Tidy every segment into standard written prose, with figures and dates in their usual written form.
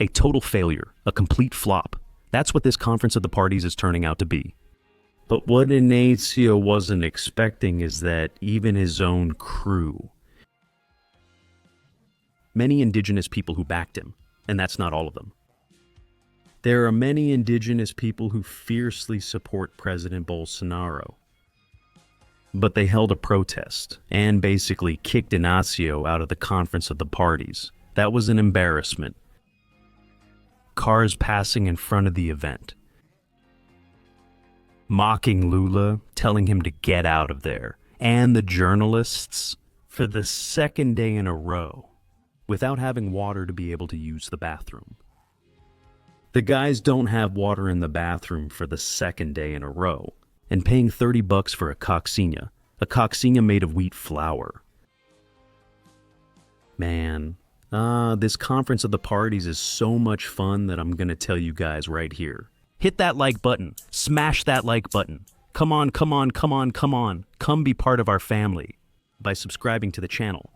A total failure, a complete flop. That's what this conference of the parties is turning out to be. But what Inácio wasn't expecting is that even his own crew, many indigenous people who backed him, and that's not all of them. There are many indigenous people who fiercely support President Bolsonaro. But they held a protest and basically kicked Inácio out of the conference of the parties. That was an embarrassment. Cars passing in front of the event, mocking Lula, telling him to get out of there, and the journalists, for the second day in a row, without having water to be able to use the bathroom. The guys don't have water in the bathroom for the second day in a row, and paying $30 for a coccinha made of wheat flour. Man, this conference of the parties is so much fun that I'm gonna tell you guys right here. Hit that like button, smash that like button. Come on, come on, come on, come on. Come be part of our family by subscribing to the channel.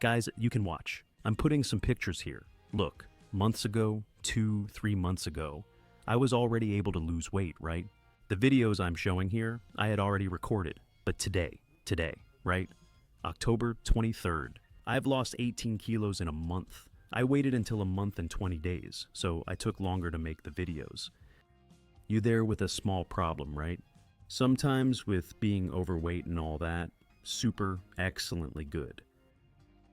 Guys, you can watch. I'm putting some pictures here. Look, months ago, 2-3 months ago, I was already able to lose weight, right? The videos I'm showing here, I had already recorded. But today, right? October 23rd, I've lost 18 kilos in a month. I waited until a month and 20 days, so I took longer to make the videos. You there with a small problem, right? Sometimes with being overweight and all that, super excellently good.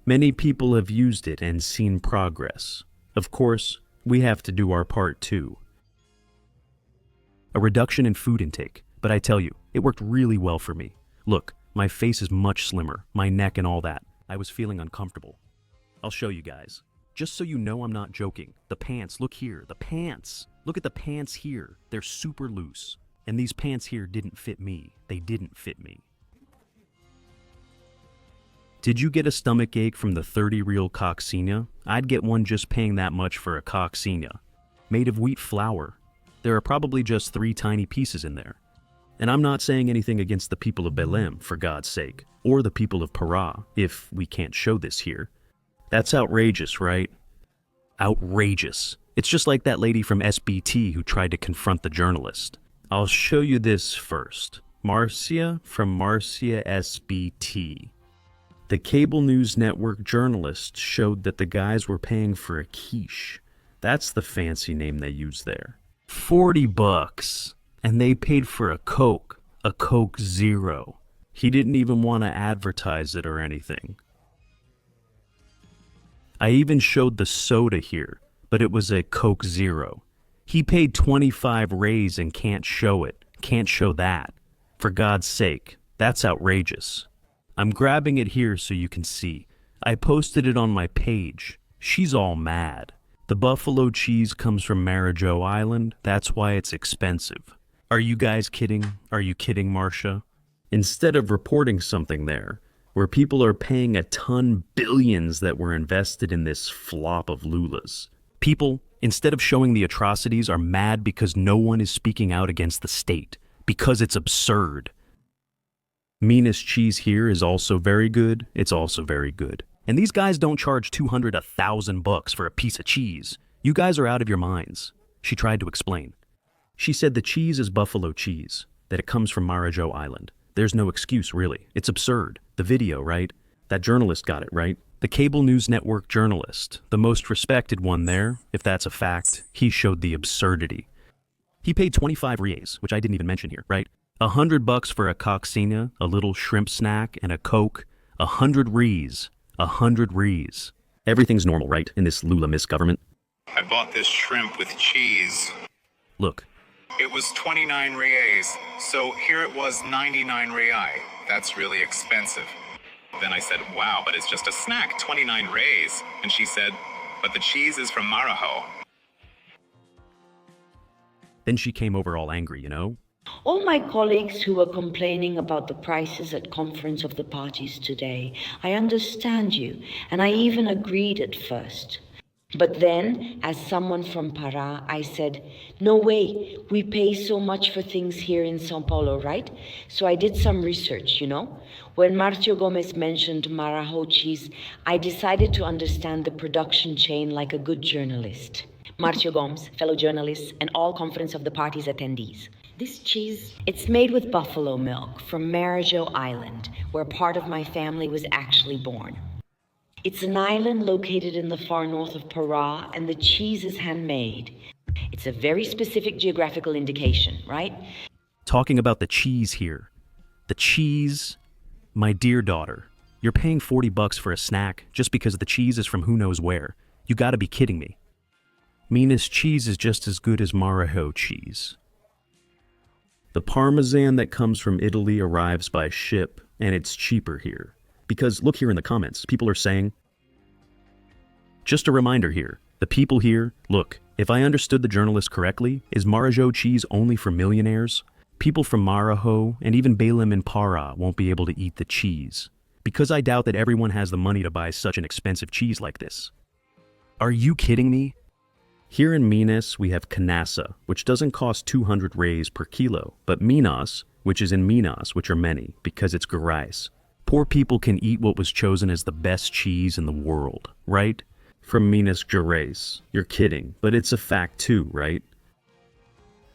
Many people have used it and seen progress. Of course, we have to do our part too. A reduction in food intake, but I tell you, it worked really well for me. Look, my face is much slimmer, my neck and all that. I was feeling uncomfortable. I'll show you guys. Just so you know I'm not joking. The pants, look here, the pants. Look at the pants here. They're super loose. And these pants here didn't fit me. They didn't fit me. Did you get a stomach ache from the 30 real coccinha? I'd get one just paying that much for a coccinha. Made of wheat flour. There are probably just 3 tiny pieces in there. And I'm not saying anything against the people of Belém, for God's sake, or the people of Pará, if we can't show this here. That's outrageous, right? Outrageous. It's just like that lady from SBT who tried to confront the journalist. I'll show you this first. Marcia from Marcia SBT. The cable news network journalist showed that the guys were paying for a quiche. That's the fancy name they use there. $40. And they paid for a Coke Zero. He didn't even want to advertise it or anything. I even showed the soda here, but it was a Coke Zero. He paid 25 rays and can't show it. Can't show that. For God's sake, that's outrageous. I'm grabbing it here so you can see. I posted it on my page. She's all mad. The buffalo cheese comes from Marajó Island. That's why it's expensive. Are you guys kidding? Are you kidding, Marcia? Instead of reporting something there, where people are paying a ton billions that were invested in this flop of Lula's, people, instead of showing the atrocities, are mad because no one is speaking out against the state, because it's absurd. Minas cheese here is also very good. It's also very good. And these guys don't charge $200, $1,000 for a piece of cheese. You guys are out of your minds. She tried to explain. She said the cheese is buffalo cheese, that it comes from Marajó Island. There's no excuse, really. It's absurd. The video, right? That journalist got it, right? The cable news network journalist, the most respected one there, if that's a fact, he showed the absurdity. He paid 25 reais, which I didn't even mention here, right? $100 for a coccinha, a little shrimp snack, and a Coke. 100 reais. 100 reais. Everything's normal, right, in this Lula misgovernment? I bought this shrimp with cheese. Look. It was 29 reais, so here it was 99 reais. That's really expensive. Then I said, wow, but it's just a snack, 29 reais. And she said, but the cheese is from Marajó. Then she came over all angry, you know? All my colleagues who were complaining about the prices at Conference of the Parties today, I understand you, and I even agreed at first. But then, as someone from Para, I said, no way, we pay so much for things here in Sao Paulo, right? So I did some research, you know? When Marcio Gomez mentioned Marajó cheese, I decided to understand the production chain like a good journalist. Marcio Gomes, fellow journalists, and all Conference of the Party's attendees. This cheese, it's made with buffalo milk from Marajó Island, where part of my family was actually born. It's an island located in the far north of Pará, and the cheese is handmade. It's a very specific geographical indication, right? Talking about the cheese here. The cheese, my dear daughter, you're paying $40 for a snack just because the cheese is from who knows where. You gotta be kidding me. Minas cheese is just as good as Marajó cheese. The Parmesan that comes from Italy arrives by ship, and it's cheaper here. Because look here in the comments, people are saying, just a reminder here, the people here, look, if I understood the journalist correctly, is Marajó cheese only for millionaires? People from Marajó and even Belém and Pará won't be able to eat the cheese. Because I doubt that everyone has the money to buy such an expensive cheese like this. Are you kidding me? Here in Minas, we have Canassa, which doesn't cost 200 reais per kilo, but Minas, which is in Minas, which are many, because it's Goiás. Poor people can eat what was chosen as the best cheese in the world, right? From Minas Gerais. You're kidding, but it's a fact too, right?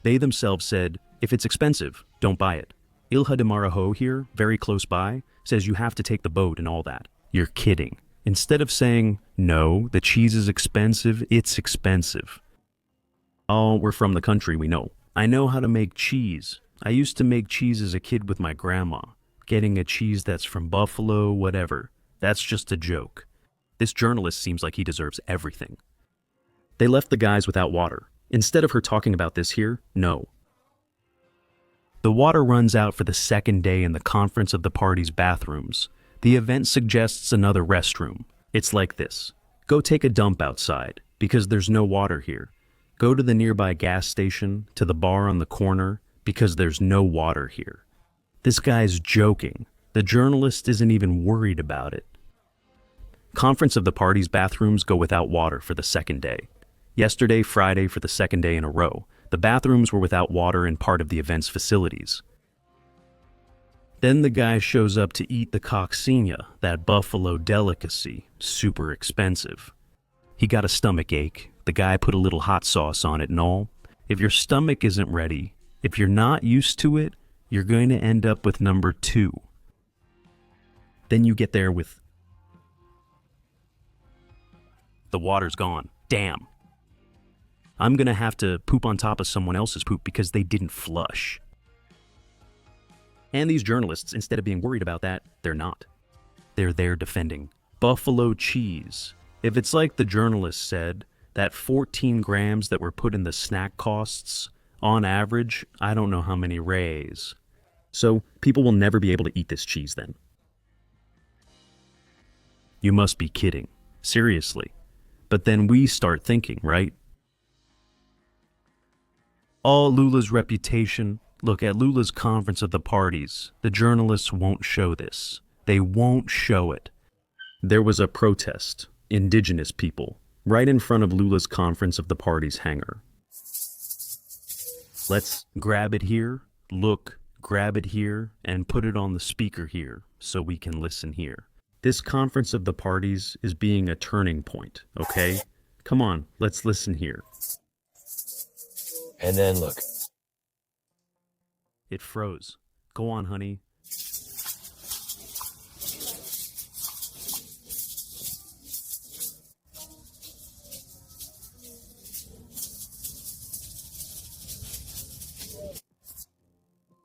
They themselves said, if it's expensive, don't buy it. Ilha de Marajó here, very close by, says you have to take the boat and all that. You're kidding. Instead of saying, no, the cheese is expensive, it's expensive. Oh, we're from the country, we know. I know how to make cheese. I used to make cheese as a kid with my grandma. Getting a cheese that's from buffalo, whatever. That's just a joke. This journalist seems like he deserves everything. They left the guys without water. Instead of her talking about this here, no. The water runs out for the second day in the Conference of the Party's bathrooms. The event suggests another restroom. It's like this. Go take a dump outside, because there's no water here. Go to the nearby gas station, to the bar on the corner, because there's no water here. This guy's joking. The journalist isn't even worried about it. Conference of the Party's bathrooms go without water for the second day. Yesterday, Friday, for the second day in a row, the bathrooms were without water in part of the event's facilities. Then the guy shows up to eat the coccinha, that buffalo delicacy, super expensive. He got a stomach ache. The guy put a little hot sauce on it and all. If your stomach isn't ready, if you're not used to it, you're going to end up with number 2. Then you get there with, the water's gone. Damn. I'm going to have to poop on top of someone else's poop because they didn't flush. And these journalists, instead of being worried about that, they're not. They're there defending buffalo cheese. If it's like the journalist said, that 14 grams that were put in the snack costs, on average, I don't know how many reais. So people will never be able to eat this cheese then. You must be kidding. Seriously. But then we start thinking, right? All Lula's reputation. Look, at Lula's Conference of the Parties, the journalists won't show this. They won't show it. There was a protest, Indigenous people, right in front of Lula's Conference of the Parties hangar. Let's grab it here, look, grab it here, and put it on the speaker here so we can listen here. This Conference of the Parties is being a turning point, okay? Come on, let's listen here. And then look. It froze. Go on, honey.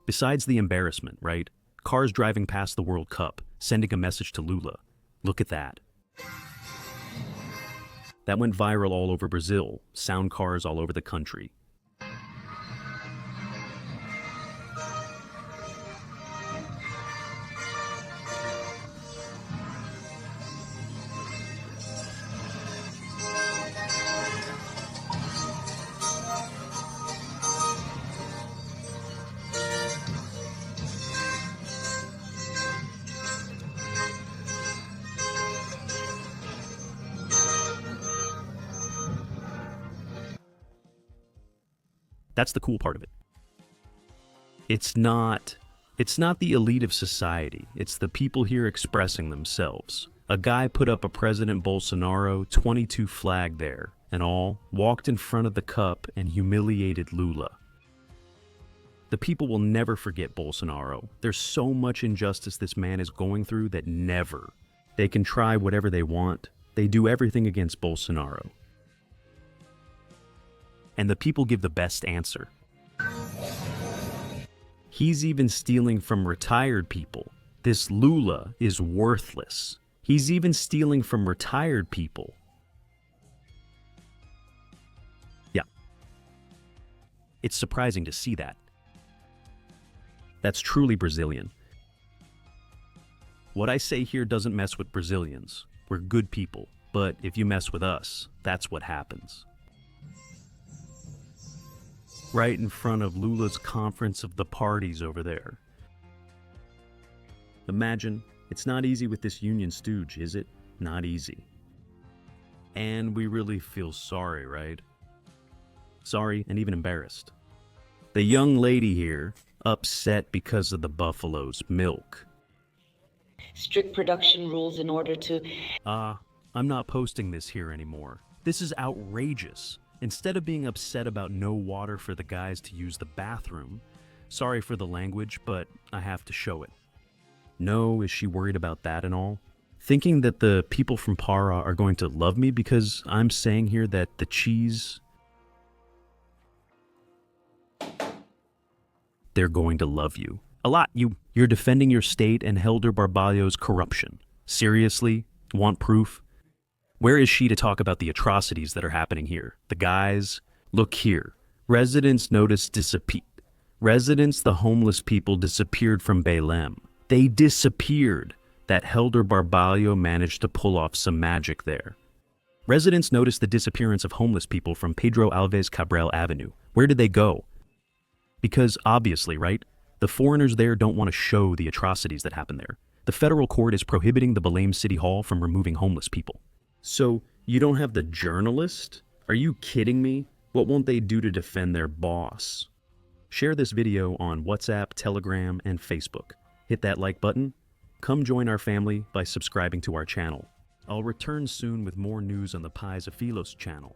Besides the embarrassment, right? Cars driving past the World Cup, sending a message to Lula. Look at that. That went viral all over Brazil, sound cars all over the country. That's the cool part of it. It's not the elite of society. It's the people here expressing themselves. A guy put up a President Bolsonaro 22 flag there and all, walked in front of the cup and humiliated Lula. The people will never forget Bolsonaro. There's so much injustice this man is going through that never. They can try whatever they want. They do everything against Bolsonaro. And the people give the best answer. He's even stealing from retired people. This Lula is worthless. He's even stealing from retired people. Yeah. It's surprising to see that. That's truly Brazilian. What I say here doesn't mess with Brazilians. We're good people. But if you mess with us, that's what happens. Right in front of Lula's conference of the parties over there. Imagine, it's not easy with this union stooge, is it? Not easy. And we really feel sorry, right? Sorry and even embarrassed. The young lady here, upset because of the buffalo's milk. Strict production rules in order to... I'm not posting this here anymore. This is outrageous. Instead of being upset about no water for the guys to use the bathroom, sorry for the language, but I have to show it. No, is she worried about that and all? Thinking that the people from Para are going to love me because I'm saying here that the cheese... They're going to love you. A lot. You're defending your state and Helder Barbalho's corruption. Seriously? Want proof? Where is she to talk about the atrocities that are happening here? The guys? Look here. Residents noticed Residents, the homeless people, disappeared from Belém. They disappeared. That Helder Barbalho managed to pull off some magic there. Residents noticed the disappearance of homeless people from Pedro Alves Cabral Avenue. Where did they go? Because obviously, right, the foreigners there don't want to show the atrocities that happen there. The federal court is prohibiting the Belém City Hall from removing homeless people. So, you don't have the journalist? Are you kidding me? What won't they do to defend their boss? Share this video on WhatsApp, Telegram, and Facebook. Hit that like button. Come join our family by subscribing to our channel. I'll return soon with more news on the Pais of Philos channel.